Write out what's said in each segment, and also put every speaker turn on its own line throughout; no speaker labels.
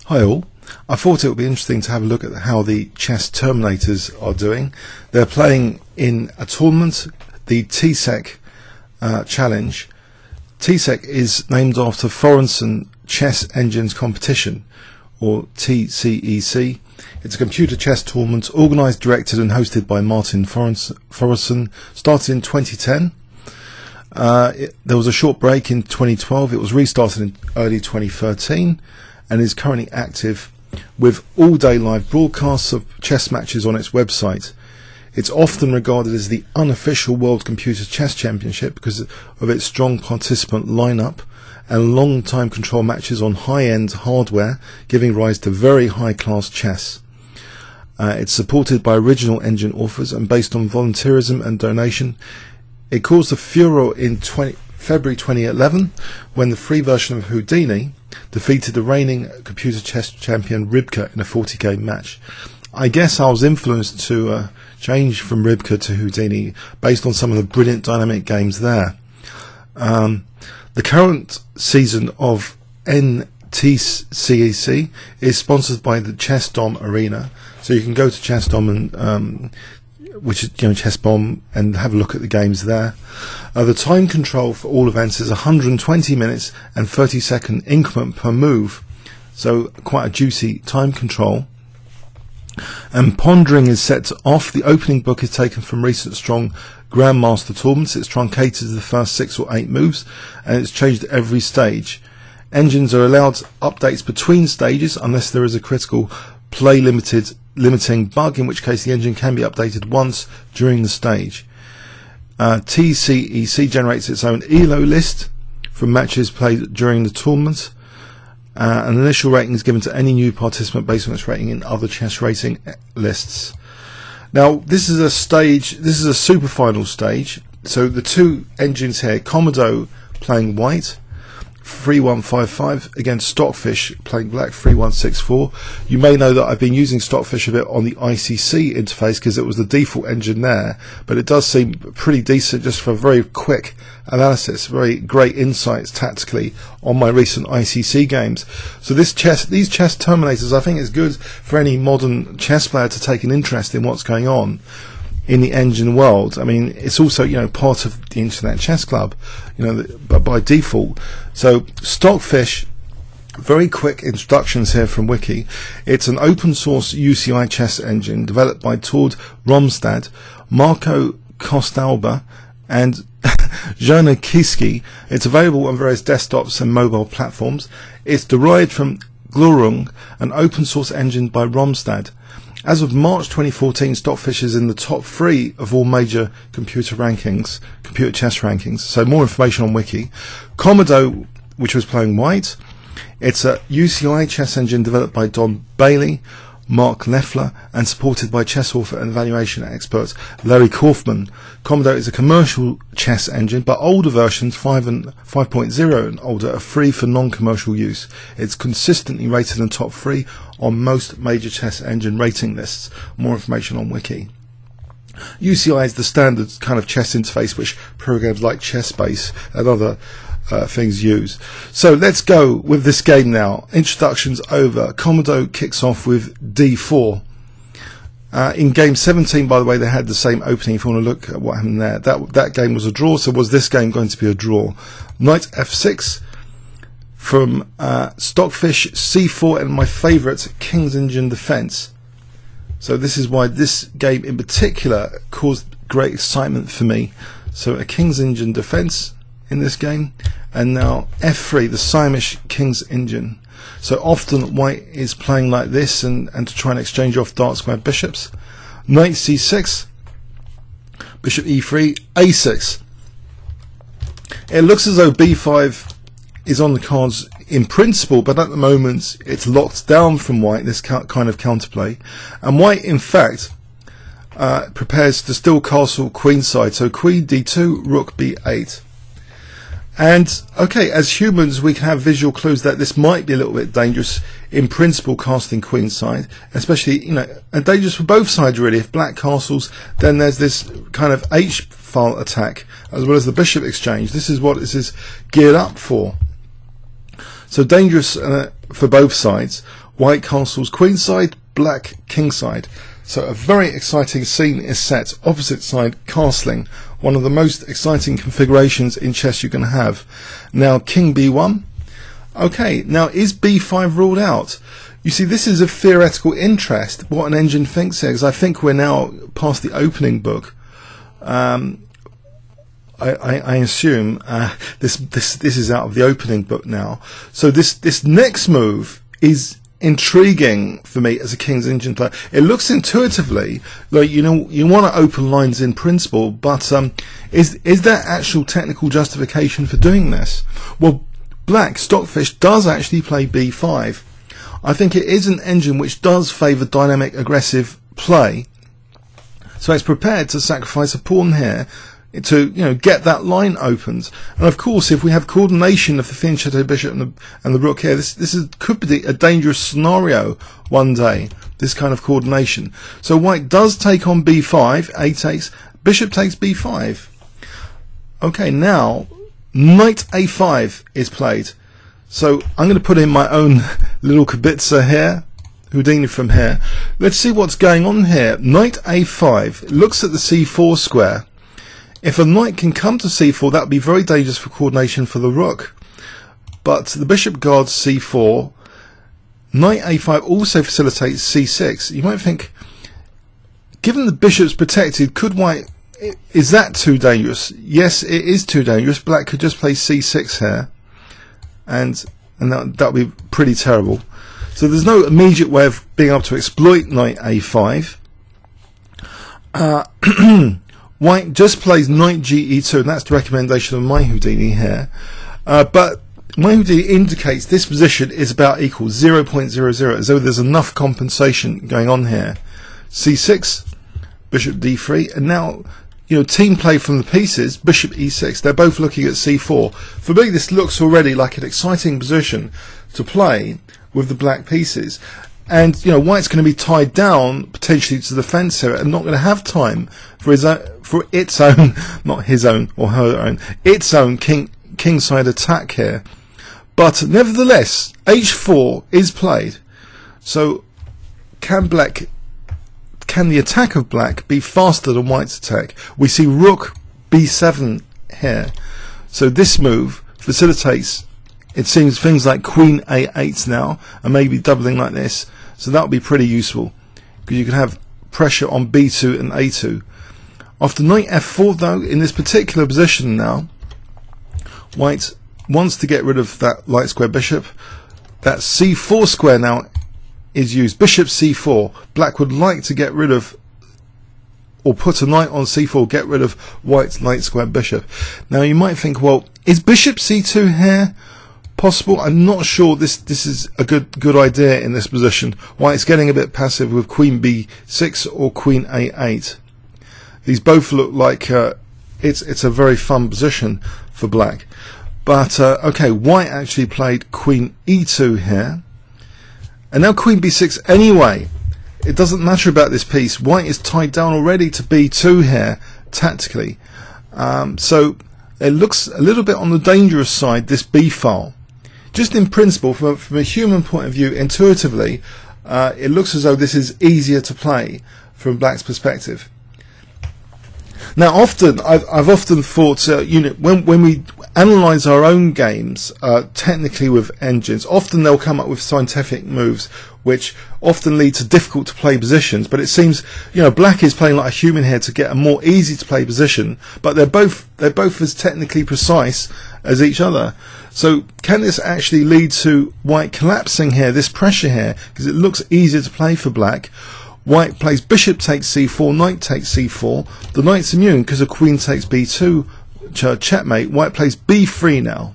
Hi all. I thought it would be interesting to have a look at how the chess terminators are doing. They're playing in a tournament, the TCEC challenge. TCEC is named after Foreign Chess Engines Competition, or TCEC. It's a computer chess tournament organised, directed and hosted by Martin Forrison, started in 2010. There was a short break in 2012. It was restarted in early 2013 and is currently active with all-day live broadcasts of chess matches on its website. It's often regarded as the unofficial World Computer Chess Championship because of its strong participant lineup and long time control matches on high-end hardware, giving rise to very high-class chess. It's supported by original engine authors and based on volunteerism and donation. It caused a furore in February 2011 when the free version of Houdini defeated the reigning computer chess champion Rybka in a 40-game match. I guess I was influenced to change from Rybka to Houdini based on some of the brilliant dynamic games there. The current season of TCEC is sponsored by the ChessDom Arena, so you can go to ChessDom and which is ChessBomb, and have a look at the games there. The time control for all events is 120 minutes and 30-second increment per move, so quite a juicy time control. And pondering is set to off. The opening book is taken from recent strong Grandmaster tournaments. It's truncated to the first 6 or 8 moves, and it's changed at every stage. Engines are allowed updates between stages unless there is a critical play limiting bug, in which case the engine can be updated once during the stage. TCEC generates its own ELO list from matches played during the tournament. An initial rating is given to any new participant based on its rating in other chess rating lists. Now, this is a super final stage. So the two engines here, Komodo playing white, 3155 against Stockfish playing black, 3164. You may know that I've been using Stockfish a bit on the ICC interface because it was the default engine there, but it does seem pretty decent just for a very quick analysis, very great insights tactically on my recent ICC games. So these chess terminators, I think, is good for any modern chess player to take an interest in what's going on in the engine world. I mean, it's also, part of the Internet Chess Club, but by default. So Stockfish, very quick introductions here from Wiki. It's an open source UCI chess engine developed by Tord Romstad, Marco Costalba and Jana Kiski. It's available on various desktops and mobile platforms. It's derived from Glorung, an open source engine by Romstad. As of March 2014, Stockfish is in the top 3 of all major computer chess rankings. So more information on Wiki. Komodo, which was playing white, it's a UCI chess engine developed by Don Bailey, Mark Leffler, and supported by chess author and evaluation expert Larry Kaufman. Komodo is a commercial chess engine, but older versions, 5.0 and older, are free for non-commercial use. It's consistently rated in top 3 on most major chess engine rating lists. More information on Wiki. UCI is the standard kind of chess interface which programs like ChessBase and other things use. So let's go with this game now. Introductions over. Komodo kicks off with d4. In game 17, by the way, they had the same opening. If you want to look at what happened there, that game was a draw. So was this game going to be a draw? Knight f6 from Stockfish, c4, and my favourite, King's Engine defence. So this is why this game in particular caused great excitement for me. So a King's Engine defence in this game, and now f3, the Siamish King's Engine. So often white is playing like this and to try and exchange off dark square bishops. Knight c6, bishop e3, a6. It looks as though b5 is on the cards in principle, but at the moment it's locked down from white, this kind of counterplay, and white in fact prepares to still castle queenside. So queen d2, rook b8. And okay, as humans we can have visual clues that this might be a little bit dangerous in principle, casting queenside, especially, and dangerous for both sides really. If black castles, then there's this kind of h-file attack as well as the bishop exchange. This is what this is geared up for. So dangerous for both sides. White castles queenside, black kingside. So a very exciting scene is set. Opposite side castling. One of the most exciting configurations in chess you can have. Now king b1. Okay, now is b5 ruled out? You see, this is of theoretical interest, what an engine thinks here, because I think we're now past the opening book. I assume this is out of the opening book now. So this next move is intriguing for me as a King's Engine player. It looks intuitively like, you know, you want to open lines in principle, but is there actual technical justification for doing this? Well, black Stockfish does actually play b5. I think it is an engine which does favour dynamic aggressive play, so it's prepared to sacrifice a pawn here to, you know, get that line opened. And of course, if we have coordination of the fianchetto bishop and the rook here, this could be a dangerous scenario one day, this kind of coordination. So white does take on b5, a takes, bishop takes b5. Okay, now knight a5 is played. So I'm going to put in my own little kibitzer here, Houdini from here. Let's see what's going on here. Knight a5 looks at the c4 square. If a knight can come to c4, that would be very dangerous for coordination for the rook. But the bishop guards c4. Knight a5 also facilitates c6. You might think, given the bishop's protected, could white, is that too dangerous? Yes, it is too dangerous. Black could just play c6 here, and that would be pretty terrible. So there's no immediate way of being able to exploit knight a5. White just plays knight ge2, and that's the recommendation of my Houdini here. But my Houdini indicates this position is about equal 0.00, as though there's enough compensation going on here. c6, bishop d3, and now, you know, team play from the pieces, bishop e6. They're both looking at c4. For me, this looks already like an exciting position to play with the black pieces. And, you know, white's going to be tied down potentially to the fence here and not going to have time for its own, not his own or her own, its own kingside attack here. But nevertheless, h4 is played. So can the attack of black be faster than white's attack? We see rook b7 here. So this move facilitates, it seems, things like queen a8 now, and maybe doubling like this. So that would be pretty useful, because you can have pressure on b2 and a2. After knight f4 though, in this particular position now, white wants to get rid of that light square bishop. That c4 square now is used. Bishop c4. Black would like to get rid of, or put a knight on c4, get rid of white's light square bishop. Now you might think, well, is bishop c2 here possible? I'm not sure this is a good idea in this position. White's getting a bit passive with queen b6 or queen a8. These both look like it's a very fun position for black. But okay, white actually played queen e2 here, and now queen b6 anyway. It doesn't matter about this piece. White is tied down already to b2 here tactically. So it looks a little bit on the dangerous side, this b file. Just in principle, from a human point of view, intuitively, it looks as though this is easier to play from black's perspective. Now, I've often thought, you know, when we analyse our own games, technically with engines, often they'll come up with scientific moves which often lead to difficult to play positions. But it seems, you know, black is playing like a human here to get a more easy to play position, but they're both as technically precise as each other. So can this actually lead to white collapsing here, this pressure here, because it looks easier to play for black? White plays bishop takes c4, knight takes c4. The knight's immune because a queen takes b2, checkmate. White plays b3 now.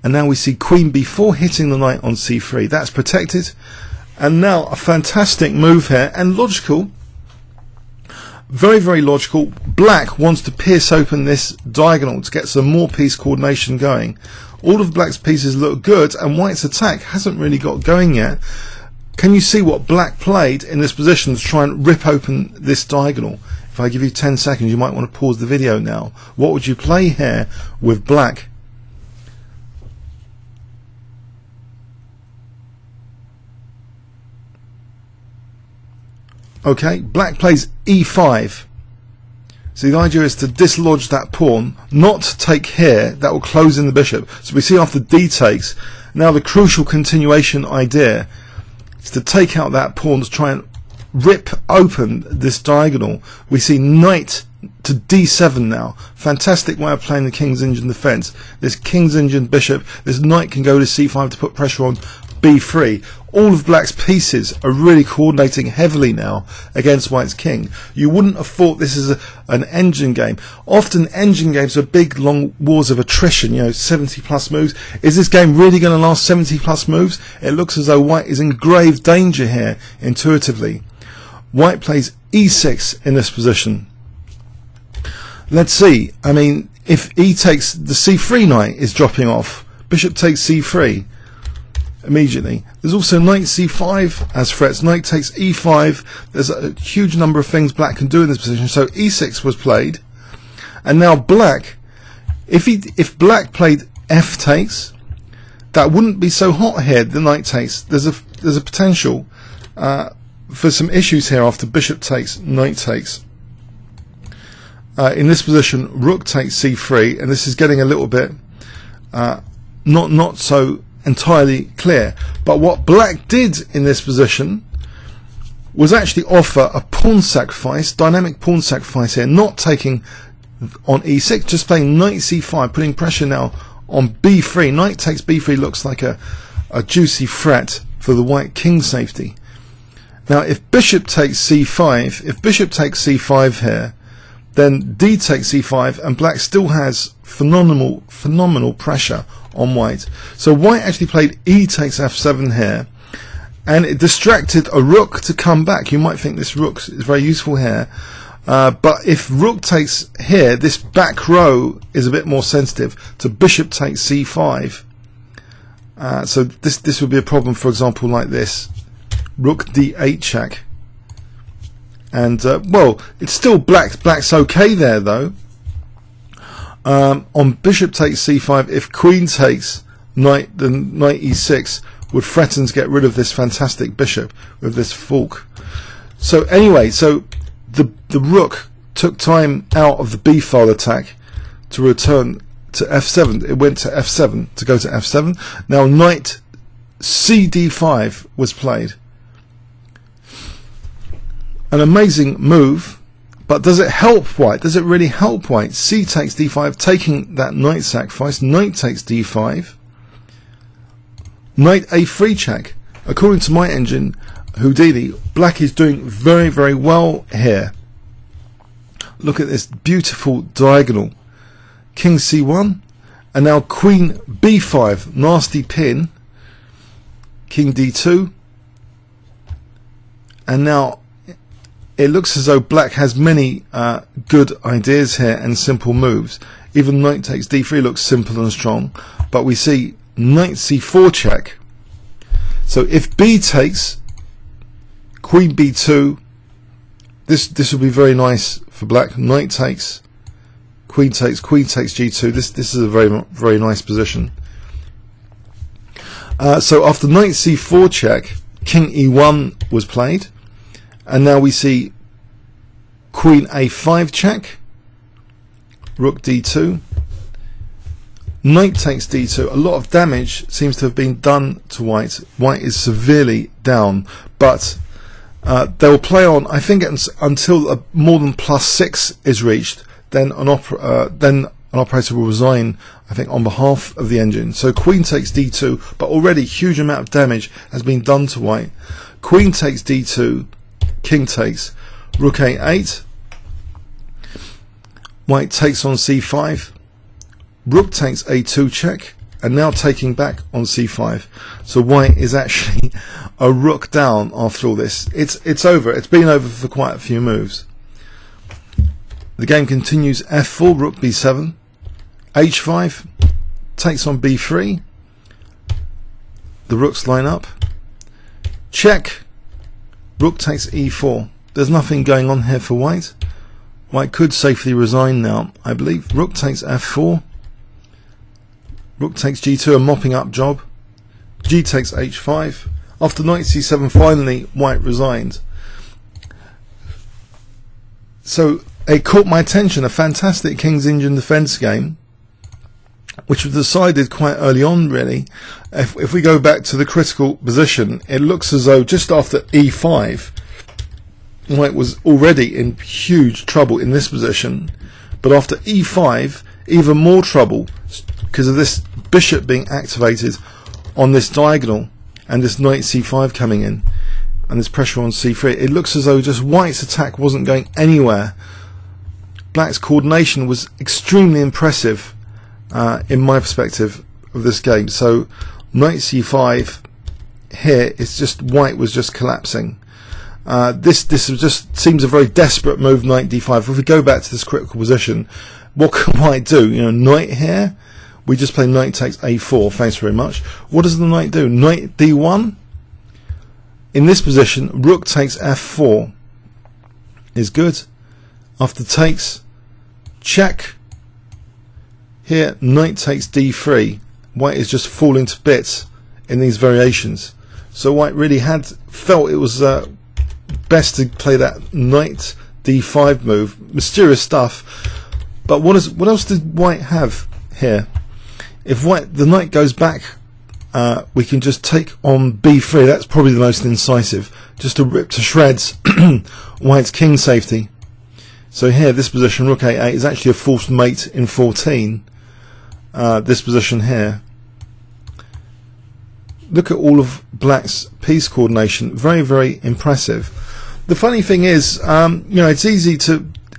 And now we see queen b4 hitting the knight on c3. That's protected. And now a fantastic move here, and logical. Very, very logical. Black wants to pierce open this diagonal to get some more piece coordination going. All of black's pieces look good, and white's attack hasn't really got going yet. Can you see what black played in this position to try and rip open this diagonal? If I give you 10 seconds, you might want to pause the video now. What would you play here with black? Okay, black plays e5. So the idea is to dislodge that pawn, not take here. That will close in the bishop. So we see after d takes, now the crucial continuation idea is to take out that pawn to try and rip open this diagonal. We see knight to d7 now. Fantastic way of playing the King's Indian defence. This King's Indian bishop, this knight can go to c5 to put pressure on b3. All of black's pieces are really coordinating heavily now against white's king. You wouldn't have thought this is an engine game. Often engine games are big long wars of attrition, 70 plus moves. Is this game really going to last 70 plus moves? It looks as though white is in grave danger here intuitively. White plays e6 in this position. Let's see, I mean, if e takes, the c3 knight is dropping off. Bishop takes c3 immediately. There's also knight c5 as threats. Knight takes e5. There's a huge number of things black can do in this position. So e6 was played, and now black, if black played f takes, that wouldn't be so hot here. The knight takes. There's a potential for some issues here after bishop takes, knight takes. In this position, rook takes c3, and this is getting a little bit not so entirely clear. But what black did in this position was actually offer a pawn sacrifice, dynamic pawn sacrifice here, not taking on e6, just playing knight c5, putting pressure now on b3. Knight takes b3 looks like a juicy threat for the white king safety. Now if bishop takes c5, if bishop takes c5 here, then d takes c5, and black still has phenomenal pressure on white. So white actually played e takes f7 here, and it distracted a rook to come back. You might think this rook is very useful here, but if rook takes here, this back row is a bit more sensitive to bishop takes c5. So this would be a problem, for example, like this: rook d8 check. And well, it's still black's okay there though. On bishop takes c5, if queen takes knight, then knight e6 would threaten to get rid of this fantastic bishop with this fork. So anyway, so the rook took time out of the b file attack to return to f7. It went to f7 to go to f7. Now knight cd5 was played. An amazing move, but does it help white? Does it really help white? C takes d5, taking that knight sacrifice. Knight takes d5. Knight a3 check. According to my engine, Houdini, black is doing very, very well here. Look at this beautiful diagonal. King c1, and now queen b5, nasty pin. King d2, and now it looks as though black has many good ideas here and simple moves. Even knight takes d3 looks simple and strong, but we see knight c4 check. So if b takes, queen b2, this will be very nice for black. Knight takes, queen takes g2. This is a very nice position. So after knight c4 check, king e1 was played. And now we see queen a5 check, rook d2, knight takes d2. A lot of damage seems to have been done to white. White is severely down, but they will play on, I think, until more than +6 is reached. Then an operator will resign, I think, on behalf of the engine. So queen takes d2, but already huge amount of damage has been done to white. Queen takes d2. King takes, rook a8, white takes on c5, rook takes a2 check, and now taking back on c5. So white is actually a rook down after all this. It's over. It's been over for quite a few moves. The game continues. f4, rook b7, h5, takes on b3. The rooks line up. Check. Rook takes e4. There's nothing going on here for white. White could safely resign now, I believe. Rook takes f4. Rook takes g2, a mopping up job. G takes h5. After knight c7, finally white resigned. So it caught my attention, a fantastic King's Indian defence game, which was decided quite early on, really. If we go back to the critical position, it looks as though just after e5, White was already in huge trouble in this position, but after e5, even more trouble because of this bishop being activated on this diagonal and this knight c5 coming in and this pressure on c3. It looks as though just White's attack wasn't going anywhere. Black's coordination was extremely impressive in my perspective of this game. So knight c5 here, it's just White was just collapsing. This just seems a very desperate move, knight d5. If we go back to this critical position, what can White do? You know, knight here, we just play knight takes a4, thanks very much. What does the knight do? Knight d1. In this position, rook takes f4 is good. After takes, check. Here, knight takes d3. White is just falling to bits in these variations. So White really had felt it was best to play that knight d5 move. Mysterious stuff. But what else did White have here? If the knight goes back, we can just take on b3. That's probably the most incisive, just to rip to shreds White's king safety. So here, this position, rook a8, is actually a forced mate in 14. This position here. Look at all of Black's piece coordination. Very, very impressive. The funny thing is, you know, it's easy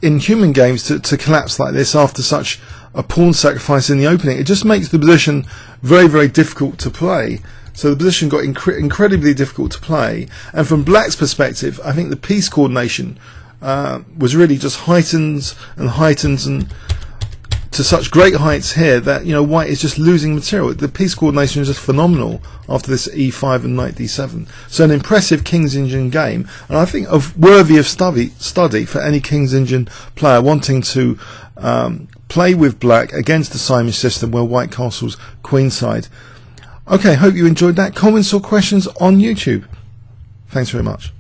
in human games to collapse like this after such a pawn sacrifice in the opening. It just makes the position very, very difficult to play. So the position got incredibly difficult to play. And from Black's perspective, I think the piece coordination was really just heightens and to such great heights here that, you know, White is just losing material. The piece coordination is just phenomenal after this e5 and knight d7. So an impressive King's Indian game, and I think worthy of study for any King's Indian player wanting to play with Black against the Siamese system where White castles queenside. Okay, hope you enjoyed that. Comments or questions on YouTube. Thanks very much.